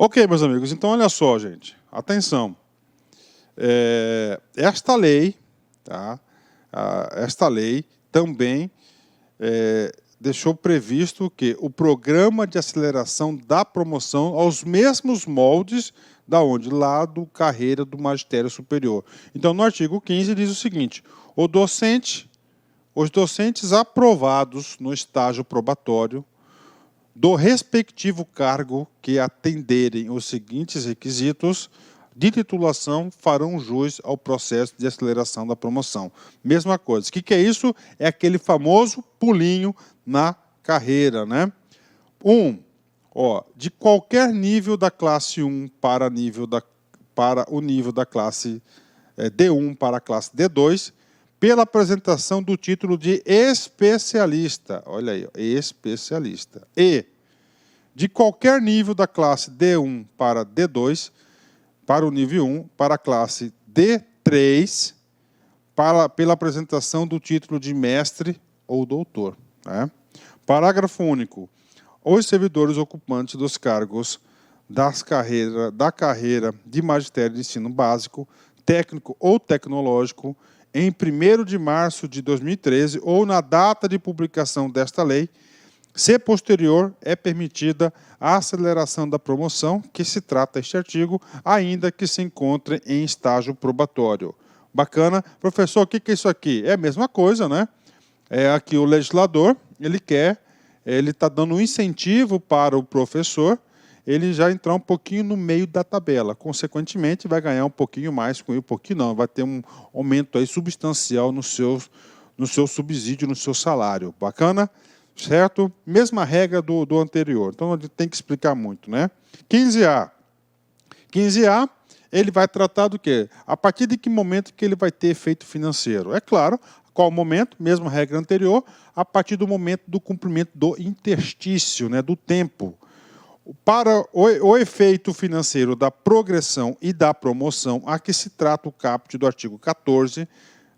Ok, meus amigos, então olha só, gente, atenção. Esta lei, tá? Esta lei também deixou previsto que o programa de aceleração da promoção aos mesmos moldes da onde? Lá do carreira do magistério superior. Então, no artigo 15 diz o seguinte: os docentes aprovados no estágio probatório do respectivo cargo que atenderem os seguintes requisitos de titulação farão jus ao processo de aceleração da promoção. Mesma coisa. O que é isso? É aquele famoso pulinho na carreira, né? De qualquer nível da classe 1 para o nível da classe D1 para a classe D2, pela apresentação do título de especialista. Olha aí, especialista. E de qualquer nível da classe D1 para D2, para o nível 1, para a classe D3, pela apresentação do título de mestre ou doutor. Né? Parágrafo único. Os servidores ocupantes dos cargos da carreira de magistério de ensino básico, técnico ou tecnológico, em 1º de março de 2013 ou na data de publicação desta lei, se posterior, é permitida a aceleração da promoção, que se trata este artigo, ainda que se encontre em estágio probatório. Bacana. Professor, o que é isso aqui? É a mesma coisa, né? Aqui o legislador, ele está dando um incentivo para o professor, ele já entrar um pouquinho no meio da tabela. Consequentemente, vai ganhar um pouquinho mais com ele, um pouquinho não, vai ter um aumento aí substancial no seu subsídio, no seu salário. Bacana? Certo? Mesma regra do anterior. Então, a gente tem que explicar muito, né? 15A. 15A, ele vai tratar do quê? A partir de que momento que ele vai ter efeito financeiro? É claro, qual momento? Mesma regra anterior, a partir do momento do cumprimento do interstício, né, do tempo. Para o efeito financeiro da progressão e da promoção, a que se trata o caput do artigo 14,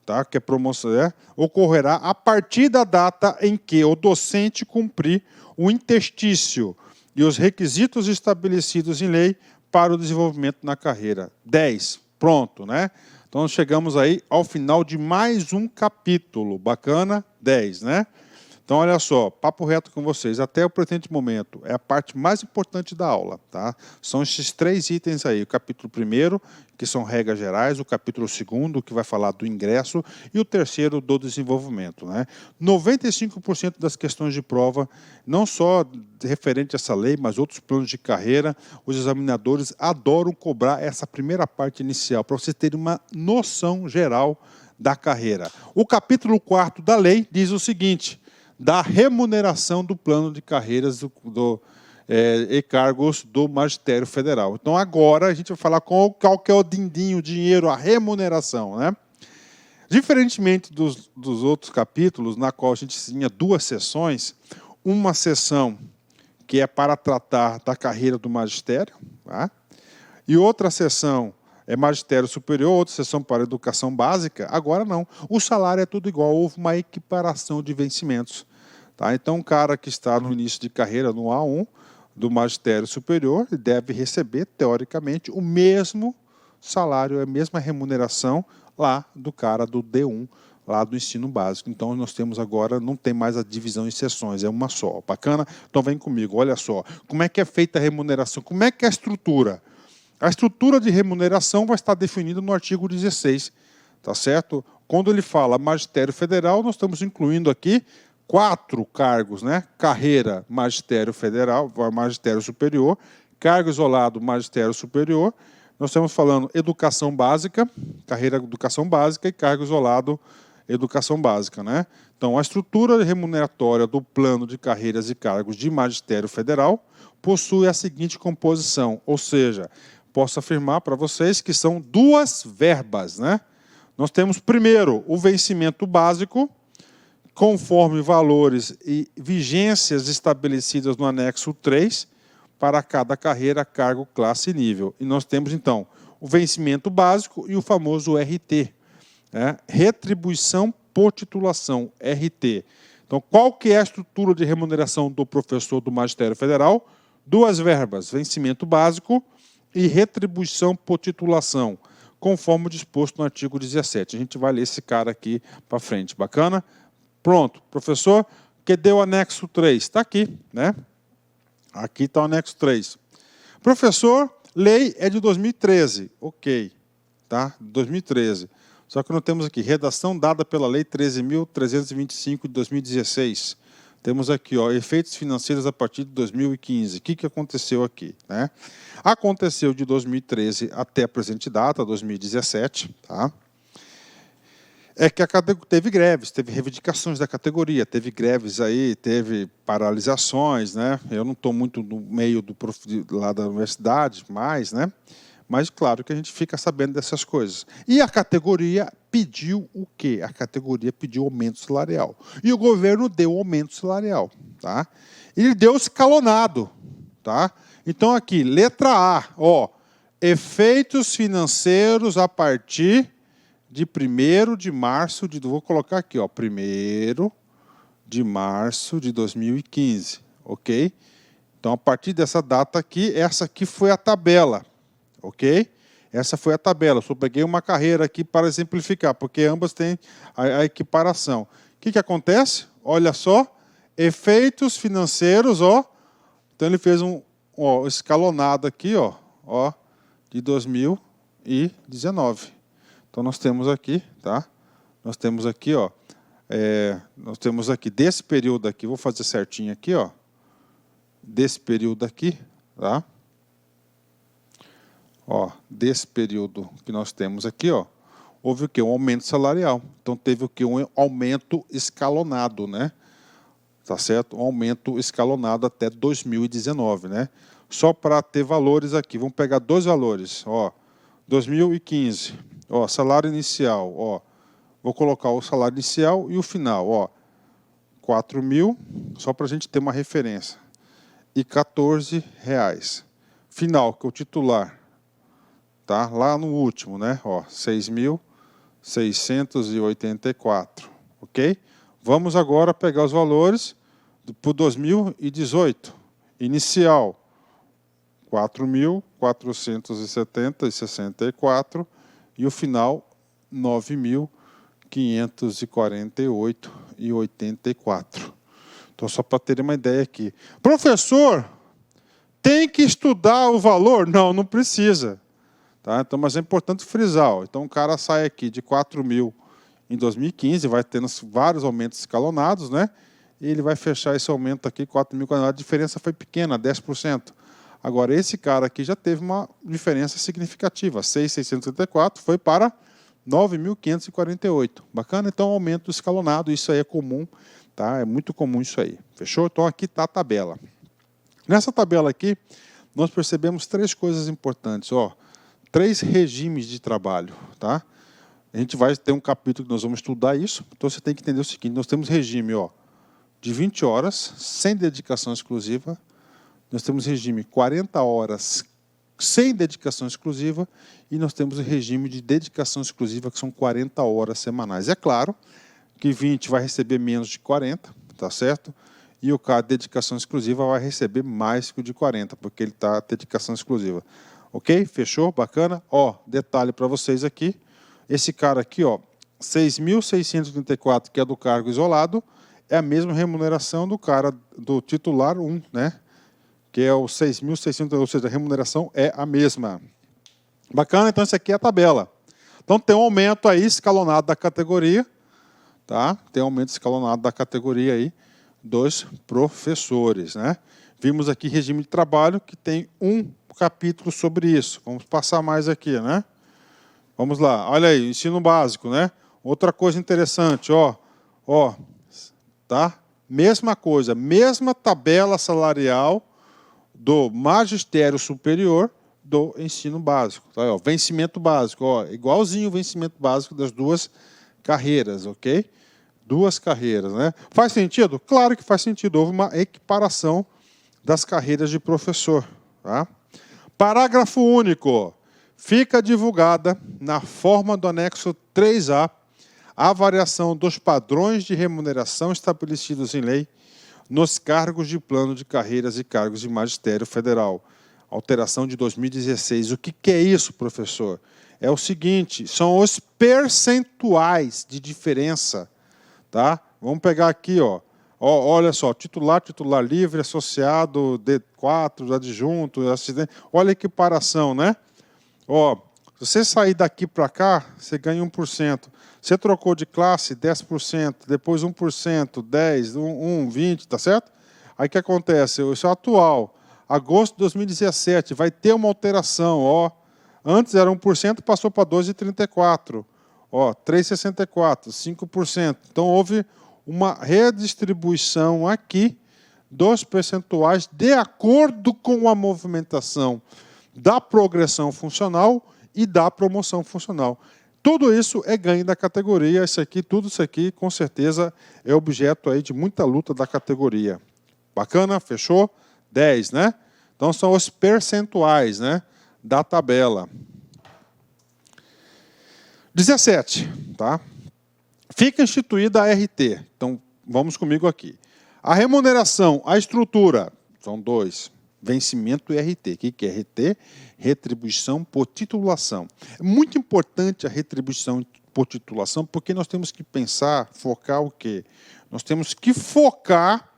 tá, que é promoção, ocorrerá a partir da data em que o docente cumprir o interstício e os requisitos estabelecidos em lei para o desenvolvimento na carreira. 10. Pronto, né? Então, chegamos aí ao final de mais um capítulo. Bacana? 10, né? Então, olha só, papo reto com vocês. Até o presente momento, é a parte mais importante da aula. Tá? São esses 3 itens aí. O capítulo 1º, que são regras gerais. O capítulo 2º, que vai falar do ingresso. E o 3º, do desenvolvimento. Né? 95% das questões de prova, não só referente a essa lei, mas outros planos de carreira, os examinadores adoram cobrar essa primeira parte inicial, para vocês terem uma noção geral da carreira. O capítulo 4º da lei diz o seguinte: da remuneração do plano de carreiras e cargos do Magistério Federal. Então, agora, a gente vai falar qual que é o din-din, o dinheiro, a remuneração. Né? Diferentemente dos outros capítulos, na qual a gente tinha 2 sessões, uma sessão que é para tratar da carreira do magistério, tá? E outra sessão é magistério superior, outra sessão para educação básica. Agora não, o salário é tudo igual, houve uma equiparação de vencimentos. Tá? Então, um cara que está no início de carreira no A1 do magistério superior deve receber, teoricamente, o mesmo salário, a mesma remuneração lá do cara do D1, lá do ensino básico. Então, nós temos agora, não tem mais a divisão em seções, é uma só. Bacana? Então, vem comigo, olha só. Como é que é feita a remuneração? Como é que é a estrutura? A estrutura de remuneração vai estar definida no artigo 16, tá certo? Quando ele fala magistério federal, nós estamos incluindo aqui 4 cargos, né? Carreira, magistério federal, magistério superior, cargo isolado, magistério superior. Nós estamos falando educação básica, carreira educação básica e cargo isolado, educação básica, né? Então, a estrutura remuneratória do plano de carreiras e cargos de magistério federal possui a seguinte composição, ou seja, posso afirmar para vocês que são 2 verbas, né? Nós temos, primeiro, o vencimento básico, conforme valores e vigências estabelecidas no anexo 3, para cada carreira, cargo, classe e nível. E nós temos, então, o vencimento básico e o famoso RT, né? Retribuição por titulação, RT. Então, qual que é a estrutura de remuneração do professor do Magistério Federal? duas verbas, vencimento básico e retribuição por titulação, conforme disposto no artigo 17. A gente vai ler esse cara aqui para frente. Bacana? Pronto. Professor, cadê o anexo 3? Está aqui, né? Aqui está o anexo 3. Professor, lei é de 2013. Ok. Tá? 2013. Só que nós temos aqui, redação dada pela Lei 13.325 de 2016. Temos aqui, ó, efeitos financeiros a partir de 2015. O que aconteceu aqui? Né? Aconteceu de 2013 até a presente data, 2017. Tá? É que a categoria teve greves, teve reivindicações da categoria, teve greves aí, teve paralisações, né? Eu não estou muito no meio lá da universidade, né? Mas, claro, que a gente fica sabendo dessas coisas. E a categoria pediu o quê? A categoria pediu aumento salarial. E o governo deu aumento salarial. Tá? Ele deu escalonado. Tá? Então, aqui, letra A. Ó, efeitos financeiros a partir de 1º de março de... Vou colocar aqui, ó, 1º de março de 2015. Ok? Então, a partir dessa data aqui, essa aqui foi a tabela. Ok? Essa foi a tabela. Eu só peguei uma carreira aqui para exemplificar, porque ambas têm a equiparação. O que acontece? Olha só, efeitos financeiros, ó. Então ele fez um escalonado aqui, ó, de 2019. Então nós temos aqui, tá? Nós temos aqui, ó, nós temos aqui desse período aqui, vou fazer certinho aqui, ó, desse período aqui, tá? Ó, desse período que nós temos aqui, ó, houve o quê? Um aumento salarial. Então, teve o quê? Um aumento escalonado, né? Tá certo? Um aumento escalonado até 2019, né? Só para ter valores aqui. Vamos pegar dois valores. Ó, 2015, ó, salário inicial, ó. Vou colocar o salário inicial e o final, ó. 4.000, só para a gente ter uma referência. E R$14. Final, que é o titular. Tá? Lá no último, né? Ó, 6.684, ok? Vamos agora pegar os valores para 2018. Inicial, 4.470,64 e o final, 9.548,84. Então, só para ter uma ideia aqui. Professor, tem que estudar o valor? Não, não precisa. Tá? Então, mas é importante frisar. Ó. Então, o cara sai aqui de 4.000 em 2015, vai tendo vários aumentos escalonados, né? E ele vai fechar esse aumento aqui, 4.000, a diferença foi pequena, 10%. Agora, esse cara aqui já teve uma diferença significativa, 6.634 foi para 9.548. Bacana? Então, aumento escalonado, isso aí é comum, tá? É muito comum isso aí. Fechou? Então, aqui está a tabela. Nessa tabela aqui, nós percebemos três coisas importantes, ó. 3 regimes de trabalho, tá? A gente vai ter um capítulo que nós vamos estudar isso, então você tem que entender o seguinte, nós temos regime, ó, de 20 horas, sem dedicação exclusiva, nós temos regime 40 horas sem dedicação exclusiva e nós temos o regime de dedicação exclusiva, que são 40 horas semanais. É claro que 20 vai receber menos de 40, tá certo? E o cara de dedicação exclusiva vai receber mais que o de 40, porque ele está dedicação exclusiva. Ok? Fechou? Bacana? Ó, detalhe para vocês aqui. Esse cara aqui, ó, 6.634, que é do cargo isolado, é a mesma remuneração do cara do titular 1, né? Que é o 6.600, ou seja, a remuneração é a mesma. Bacana? Então, essa aqui é a tabela. Então, tem um aumento aí escalonado da categoria, tá? Tem um aumento escalonado da categoria aí dos professores, né? Vimos aqui regime de trabalho, que tem um capítulo sobre isso. Vamos passar mais aqui, né? Vamos lá. Olha aí, ensino básico, né? Outra coisa interessante, ó, tá? Mesma coisa, mesma tabela salarial do magistério superior do ensino básico, tá? Ó, vencimento básico, ó, igualzinho o vencimento básico das duas carreiras, ok? Duas carreiras, né? Faz sentido? Claro que faz sentido. Houve uma equiparação das carreiras de professor, tá? Parágrafo único. Fica divulgada, na forma do anexo 3A, a variação dos padrões de remuneração estabelecidos em lei nos cargos de plano de carreiras e cargos de magistério federal. Alteração de 2016. O que é isso, professor? É o seguinte, são os percentuais de diferença. Tá? Vamos pegar aqui, ó. Olha só, titular livre, associado, D4, adjunto, assistente. Olha a equiparação, né? Ó, se você sair daqui para cá, você ganha 1%. Você trocou de classe, 10%, depois 1%, 10%, 1, 20%, tá certo? Aí o que acontece? Isso é atual. Agosto de 2017, vai ter uma alteração, ó. Antes era 1%, passou para 2,34%. Ó, 3,64%, 5%. Então, houve uma redistribuição aqui dos percentuais de acordo com a movimentação da progressão funcional e da promoção funcional. Tudo isso é ganho da categoria. Tudo isso aqui, com certeza, é objeto aí de muita luta da categoria. Bacana? Fechou? 10, né? Então, são os percentuais, né, da tabela. 17, tá? Fica instituída a RT. Então, vamos comigo aqui. A remuneração, a estrutura, são 2. Vencimento e RT. O que é RT? Retribuição por titulação. É muito importante a retribuição por titulação, porque nós temos que pensar, focar o quê? Nós temos que focar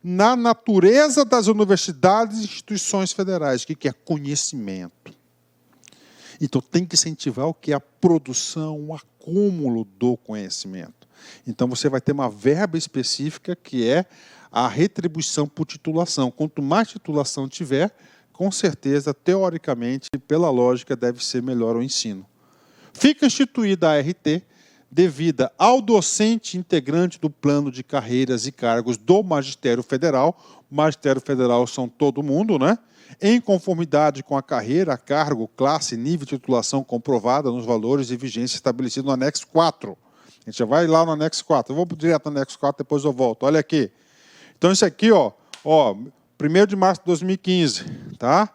na natureza das universidades e instituições federais. O que é conhecimento? Então, tem que incentivar o que é a produção, o acúmulo do conhecimento. Então, você vai ter uma verba específica que é a retribuição por titulação. Quanto mais titulação tiver, com certeza, teoricamente, pela lógica, deve ser melhor o ensino. Fica instituída a RT devida ao docente integrante do plano de carreiras e cargos do Magistério Federal. O Magistério Federal são todo mundo, né? Em conformidade com a carreira, cargo, classe, nível de titulação comprovada nos valores de vigência estabelecidos no anexo 4. A gente já vai lá no anexo 4. Eu vou direto no anexo 4, depois eu volto. Olha aqui. Então, isso aqui, ó 1º de março de 2015, tá?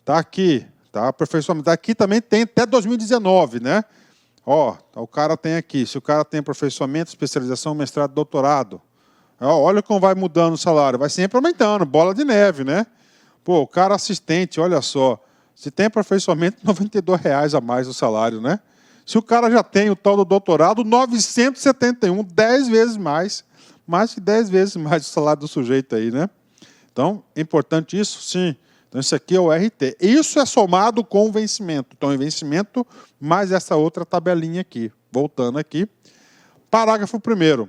Tá aqui, tá? Aperfeiçoamento. Aqui também tem até 2019, né? Ó, o cara tem aqui, se o cara tem aperfeiçoamento, especialização, mestrado, doutorado. Olha como vai mudando o salário, vai sempre aumentando, bola de neve, né? Pô, o cara assistente, olha só, se tem aperfeiçoamento, R$ 92 a mais o salário, né? Se o cara já tem o tal do doutorado, 971, 10 vezes mais que 10 vezes mais o salário do sujeito aí, né? Então, é importante isso? Sim. Então, isso aqui é o RT. Isso é somado com o vencimento. Então, é vencimento mais essa outra tabelinha aqui. Voltando aqui. Parágrafo 1º.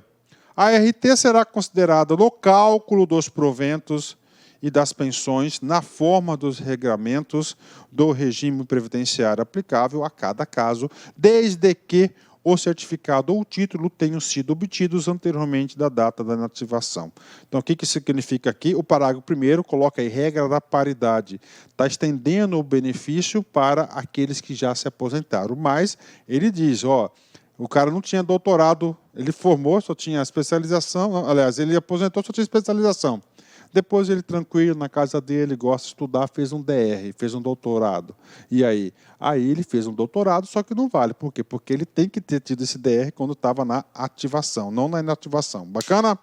A RT será considerada no cálculo dos proventos e das pensões na forma dos regramentos do regime previdenciário aplicável a cada caso, desde que o certificado ou o título tenham sido obtidos anteriormente da data da inativação. Então, o que significa aqui? O parágrafo 1º coloca aí regra da paridade. Está estendendo o benefício para aqueles que já se aposentaram. Mas ele diz, ó, o cara não tinha doutorado, ele formou, só tinha especialização, aliás, ele aposentou, só tinha especialização. Depois ele, tranquilo, na casa dele, gosta de estudar, fez um DR, fez um doutorado. E aí? Aí ele fez um doutorado, só que não vale. Por quê? Porque ele tem que ter tido esse DR quando estava na ativação, não na inativação. Bacana?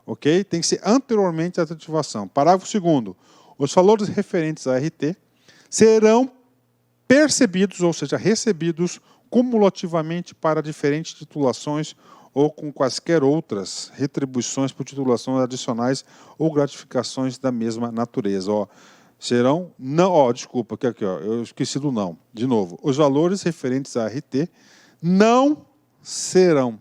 Ok? Tem que ser anteriormente à ativação. Parágrafo 2º. Os valores referentes à RT serão percebidos, ou seja, recebidos cumulativamente para diferentes titulações ou com quaisquer outras retribuições por titulações adicionais ou gratificações da mesma natureza. Ó, serão, não, desculpa, aqui, ó, eu esqueci do não. De novo, os valores referentes à RT não serão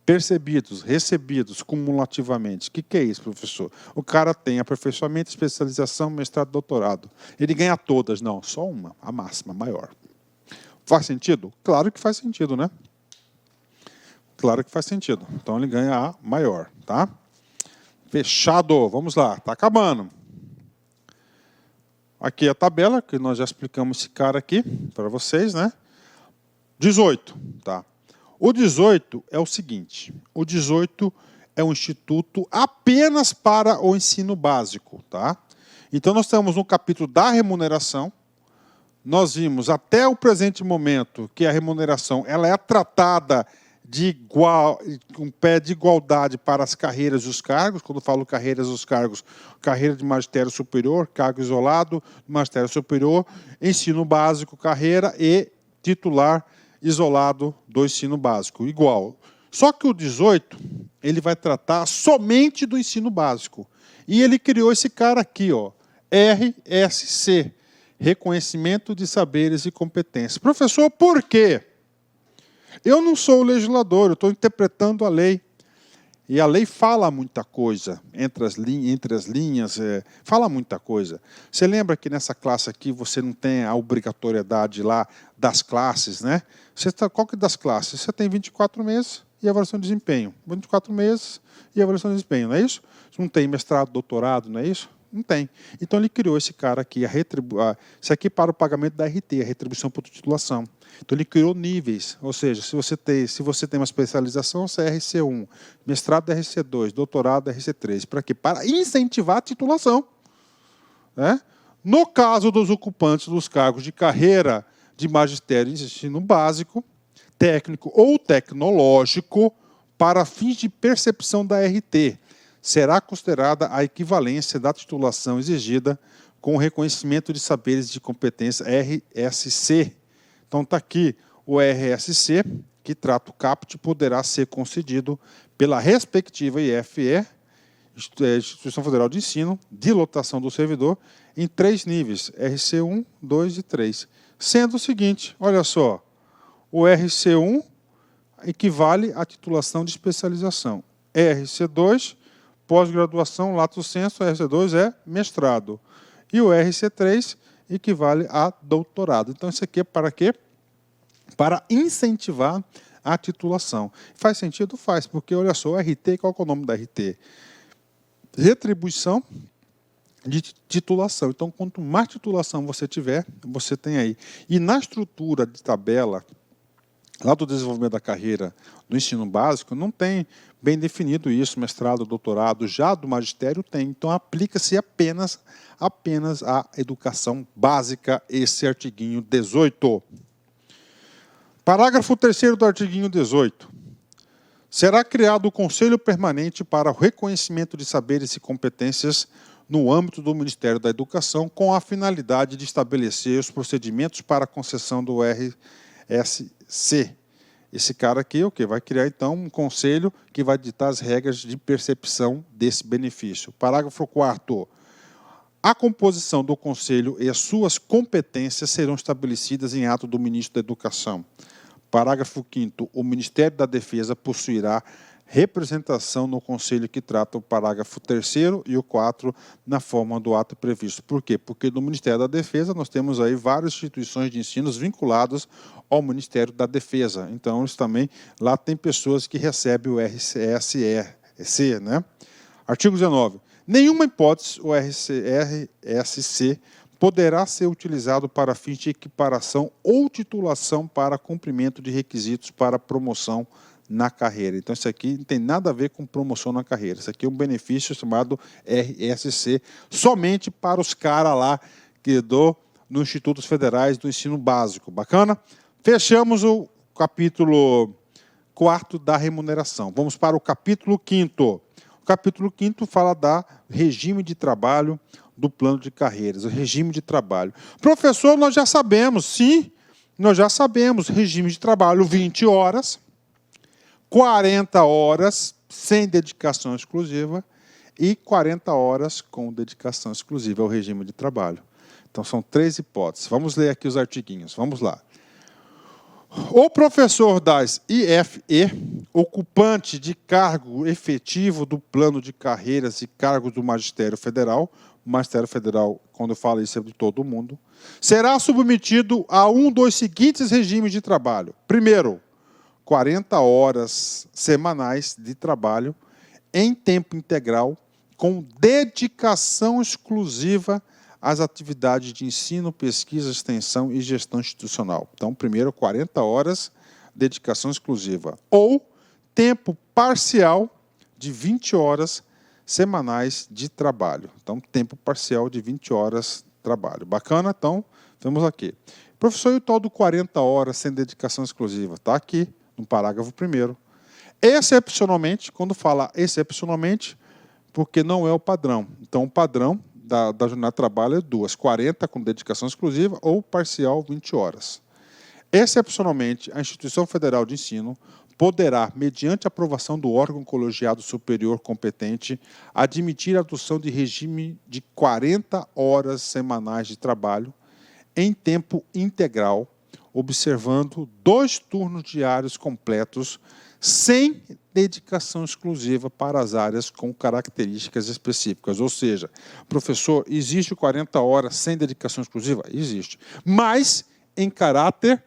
percebidos, recebidos cumulativamente. O que é isso, professor? O cara tem aperfeiçoamento, especialização, mestrado, doutorado. Ele ganha todas, não, só uma, a máxima, maior. Faz sentido? Claro que faz sentido, né? Claro que faz sentido. Então, ele ganha a maior, tá? Fechado. Vamos lá. Está acabando. Aqui é a tabela, que nós já explicamos esse cara aqui para vocês, né? 18, tá? O 18 é o seguinte. O 18 é um instituto apenas para o ensino básico, tá? Então, nós estamos no capítulo da remuneração. Nós vimos até o presente momento que a remuneração ela é tratada um pé de igualdade para as carreiras e os cargos. Quando eu falo carreiras e os cargos, carreira de magistério superior, cargo isolado, magistério superior, ensino básico, carreira e titular isolado do ensino básico, igual. Só que o 18, ele vai tratar somente do ensino básico. E ele criou esse cara aqui, ó, RSC, Reconhecimento de Saberes e Competências. Professor, por quê? Eu não sou o legislador, eu estou interpretando a lei. E a lei fala muita coisa, entre as linhas, fala muita coisa. Você lembra que nessa classe aqui você não tem a obrigatoriedade lá das classes, né? Qual que é das classes? Você tem 24 meses e avaliação de desempenho. 24 meses e avaliação de desempenho, não é isso? Você não tem mestrado, doutorado, não é isso? Não tem. Então ele criou esse cara aqui, isso aqui para o pagamento da RT, a retribuição por titulação. Então ele criou níveis, ou seja, se você tem uma especialização, você é RC1, mestrado é RC2, doutorado é RC3. Para quê? Para incentivar a titulação. Né? No caso dos ocupantes dos cargos de carreira de magistério e ensino básico, técnico ou tecnológico, para fins de percepção da RT, será considerada a equivalência da titulação exigida com o reconhecimento de saberes de competência RSC. Então está aqui o RSC, que trata o CAPT, poderá ser concedido pela respectiva IFE, Instituição Federal de Ensino, de lotação do servidor, em 3 níveis, RC1, 2 e 3. Sendo o seguinte, olha só, o RC1 equivale à titulação de especialização. RC2, pós-graduação, lato sensu, RC2 é mestrado. E o RC3 equivale a doutorado. Então, isso aqui é para quê? Para incentivar a titulação. Faz sentido? Faz, porque, olha só, o RT, qual é o nome da RT? Retribuição de titulação. Então, quanto mais titulação você tiver, você tem aí. E na estrutura de tabela, lá do desenvolvimento da carreira do ensino básico, não tem bem definido isso, mestrado, doutorado, já do magistério tem. Então, aplica-se apenas à educação básica, esse artiguinho 18. Parágrafo 3º do artiguinho 18. Será criado o Conselho Permanente para o Reconhecimento de Saberes e Competências no âmbito do Ministério da Educação, com a finalidade de estabelecer os procedimentos para a concessão do RSC. Esse cara aqui, vai criar, então, um conselho que vai ditar as regras de percepção desse benefício. Parágrafo 4º. A composição do conselho e as suas competências serão estabelecidas em ato do ministro da Educação. Parágrafo 5º. O Ministério da Defesa possuirá representação no conselho que trata o parágrafo 3º e o 4 na forma do ato previsto. Por quê? Porque no Ministério da Defesa nós temos aí várias instituições de ensino vinculadas ao Ministério da Defesa. Então, isso também, lá tem pessoas que recebem o RSC, né? Artigo 19. Nenhuma hipótese o RSC poderá ser utilizado para fins de equiparação ou titulação para cumprimento de requisitos para promoção na carreira. Então, isso aqui não tem nada a ver com promoção na carreira. Isso aqui é um benefício chamado RSC, somente para os caras lá no Institutos Federais do Ensino Básico. Bacana? Fechamos o capítulo 4º da remuneração. Vamos para o capítulo 5º. O capítulo 5º fala da regime de trabalho do plano de carreiras, o regime de trabalho. Professor, nós já sabemos, sim, nós já sabemos, regime de trabalho 20 horas, 40 horas sem dedicação exclusiva e 40 horas com dedicação exclusiva ao regime de trabalho. Então, são 3 hipóteses. Vamos ler aqui os artiguinhos. Vamos lá. O professor das IFE, ocupante de cargo efetivo do plano de carreiras e cargos do Magistério Federal, o Magistério Federal, quando eu falo isso, é de todo mundo, será submetido a um dos seguintes regimes de trabalho. Primeiro, 40 horas semanais de trabalho em tempo integral, com dedicação exclusiva às atividades de ensino, pesquisa, extensão e gestão institucional. Então, primeiro, 40 horas, dedicação exclusiva. Ou tempo parcial de 20 horas semanais de trabalho. Então, tempo parcial de 20 horas de trabalho. Bacana? Então, vamos aqui. Professor, e o tal do 40 horas sem dedicação exclusiva? Está aqui. no parágrafo 1º. Excepcionalmente, quando fala excepcionalmente, porque não é o padrão. Então, o padrão da jornada de trabalho é 2, 40 com dedicação exclusiva ou parcial 20 horas. Excepcionalmente, a Instituição Federal de Ensino poderá, mediante aprovação do órgão colegiado superior competente, admitir a adoção de regime de 40 horas semanais de trabalho em tempo integral, observando 2 turnos diários completos, sem dedicação exclusiva para as áreas com características específicas. Ou seja, professor, existe 40 horas sem dedicação exclusiva? Existe. Mas em caráter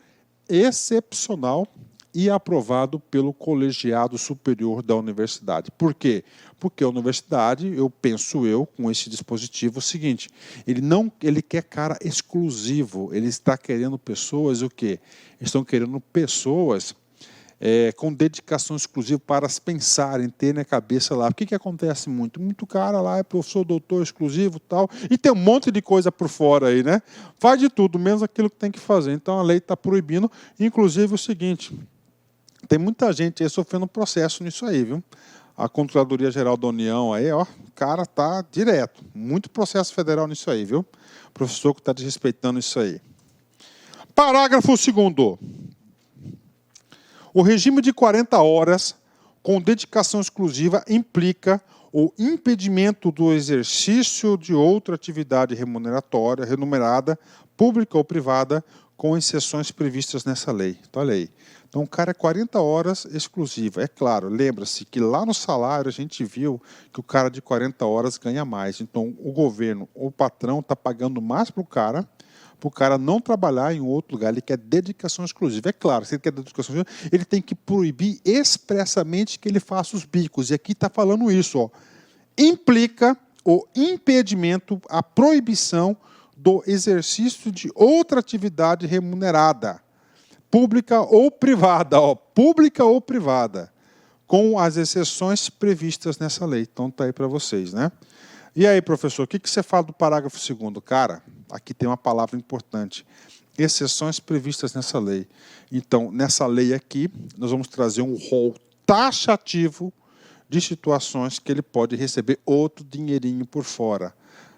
excepcional e aprovado pelo colegiado superior da universidade. Por quê? Porque a universidade, penso, com esse dispositivo, é o seguinte, ele quer cara exclusivo, ele está querendo pessoas, o quê? Estão querendo pessoas com dedicação exclusiva para pensarem, ter na cabeça lá. O que acontece muito? Muito cara lá é professor, doutor exclusivo e tal, e tem um monte de coisa por fora aí, né? Faz de tudo, menos aquilo que tem que fazer. Então a lei está proibindo, inclusive o seguinte, tem muita gente aí sofrendo processo nisso aí, viu? A Controladoria Geral da União aí, ó, o cara tá direto. Muito processo federal nisso aí, viu? Professor que está desrespeitando isso aí. Parágrafo 2º. O regime de 40 horas com dedicação exclusiva implica o impedimento do exercício de outra atividade remunerada, pública ou privada, com exceções previstas nessa lei. Então, olha aí. Então, o cara é 40 horas exclusiva. É claro, lembra-se que lá no salário a gente viu que o cara de 40 horas ganha mais. Então, o governo, o patrão, está pagando mais para o cara não trabalhar em outro lugar. Ele quer dedicação exclusiva. É claro, se ele quer dedicação exclusiva, ele tem que proibir expressamente que ele faça os bicos. E aqui está falando isso. Ó. Implica o impedimento, a proibição do exercício de outra atividade remunerada, pública ou privada, pública ou privada, com as exceções previstas nessa lei. Então, está aí para vocês, né? E aí, professor, o que você fala do parágrafo 2º? Cara, aqui tem uma palavra importante. Exceções previstas nessa lei. Então, nessa lei aqui, nós vamos trazer um rol taxativo de situações que ele pode receber outro dinheirinho por fora,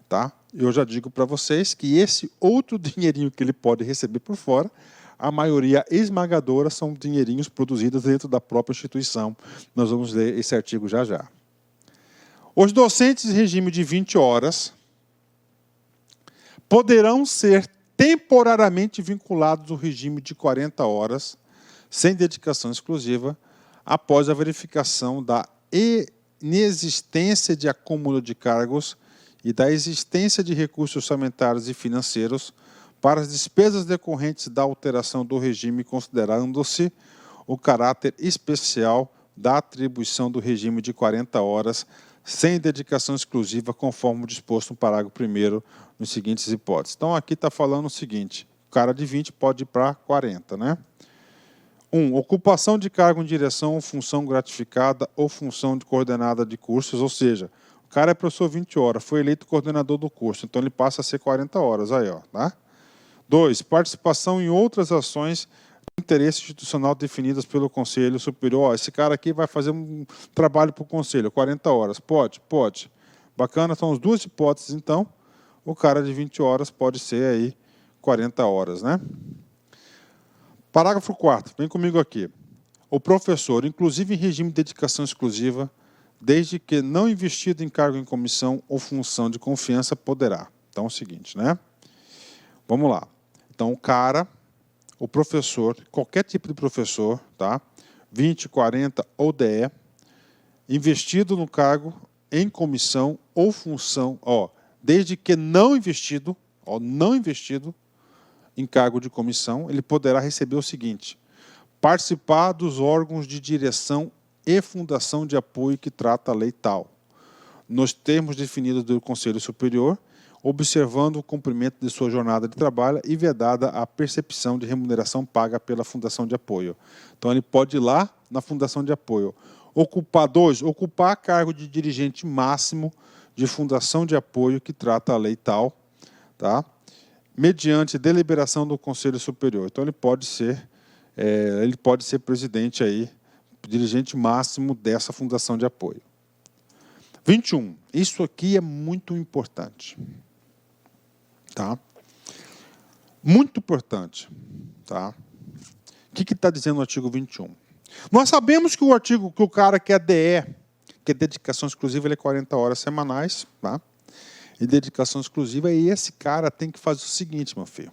tá? Eu já digo para vocês que esse outro dinheirinho que ele pode receber por fora, a maioria esmagadora são dinheirinhos produzidos dentro da própria instituição. Nós vamos ler esse artigo já já. Os docentes em regime de 20 horas poderão ser temporariamente vinculados ao regime de 40 horas, sem dedicação exclusiva, após a verificação da inexistência de acúmulo de cargos e da existência de recursos orçamentários e financeiros para as despesas decorrentes da alteração do regime, considerando-se o caráter especial da atribuição do regime de 40 horas, sem dedicação exclusiva, conforme disposto no parágrafo 1º, nos seguintes hipóteses. Então, aqui está falando o seguinte, o cara de 20 pode ir para 40, né? 1. Ocupação de cargo em direção ou função gratificada ou função de coordenada de cursos, ou seja, o cara é professor 20 horas, foi eleito coordenador do curso, então ele passa a ser 40 horas, aí, ó, tá? 2. Participação em outras ações de interesse institucional definidas pelo Conselho Superior. Ó, esse cara aqui vai fazer um trabalho para o Conselho, 40 horas. Pode? Pode. Bacana, são as duas hipóteses, então. O cara de 20 horas pode ser aí 40 horas, né? Parágrafo 4º, vem comigo aqui. O professor, inclusive em regime de dedicação exclusiva, desde que não investido em cargo em comissão ou função de confiança, poderá. Então, é o seguinte, né? Vamos lá. Então, o professor, qualquer tipo de professor, tá? 20, 40 ou DE, investido no cargo em comissão ou função, desde que não investido em cargo de comissão, ele poderá receber o seguinte: participar dos órgãos de direção e fundação de apoio que trata a lei tal, nos termos definidos do Conselho Superior, observando o cumprimento de sua jornada de trabalho e vedada a percepção de remuneração paga pela fundação de apoio. Então, ele pode ir lá na fundação de apoio. Ocupar cargo de dirigente máximo de fundação de apoio que trata a lei tal, tá? Mediante deliberação do Conselho Superior. Então, ele pode ser ele pode ser presidente aí, dirigente máximo dessa fundação de apoio. 21. Isso aqui é muito importante. Tá? Muito importante. Tá? O que está dizendo o artigo 21? Nós sabemos que o cara que é DE, que é dedicação exclusiva, ele é 40 horas semanais, tá? E dedicação exclusiva, e esse cara tem que fazer o seguinte, meu filho.